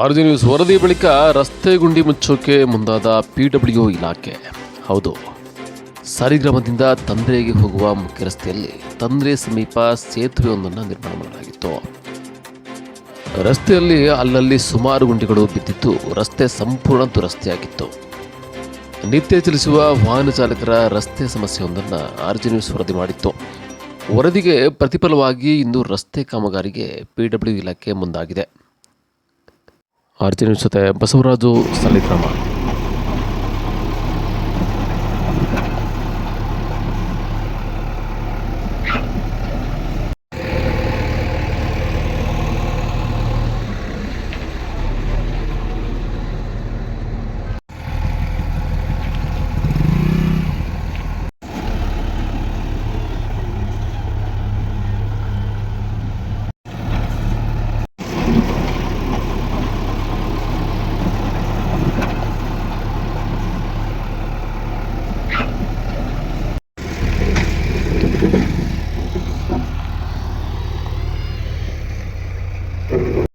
ಆರ್ಜಿ news ವರದಿ ಬಳಿಕ ರಸ್ತೆ ಗುಂಡಿ ಮುಚ್ಚೋಕೆ ಮುಂದಾದ PWO ಇಲಾಖೆ. ಹೌದು, ಸಾಲಿಗ್ರಾಮದಿಂದ ತಂದ್ರೆಗೆ ಹೋಗುವ ಮುಖ್ಯ ರಸ್ತೆಯಲ್ಲಿ ತಂದ್ರೆ ಸಮೀಪ ಸೇತುವೆಯೊಂದನ್ನು ನಿರ್ಮಾಣ ಮಾಡಲಾಗಿತ್ತು. ರಸ್ತೆಯಲ್ಲಿ ಅಲ್ಲಲ್ಲಿ ಸುಮಾರು ಗುಂಡಿಗಳು ಬಿದ್ದಿದ್ದು ರಸ್ತೆ ಸಂಪೂರ್ಣ ದುರಸ್ತಿಯಾಗಿತ್ತು. ನಿತ್ಯ ಚಲಿಸುವ ವಾಹನ ಚಾಲಕರ ರಸ್ತೆ ಸಮಸ್ಯೆಯೊಂದನ್ನು ಆರ್ಜಿ ನ್ಯೂಸ್ ವರದಿ ಮಾಡಿತ್ತು. ವರದಿಗೆ ಪ್ರತಿಫಲವಾಗಿ ಇಂದು ರಸ್ತೆ ಕಾಮಗಾರಿಗೆ PWO ಇಲಾಖೆ ಮುಂದಾಗಿದೆ. ಆರ್ಜಿ ನ್ಯೂಸ್ ಜೊತೆ ಬಸವರಾಜು, ಸಾಲಿಗ್ರಾಮ.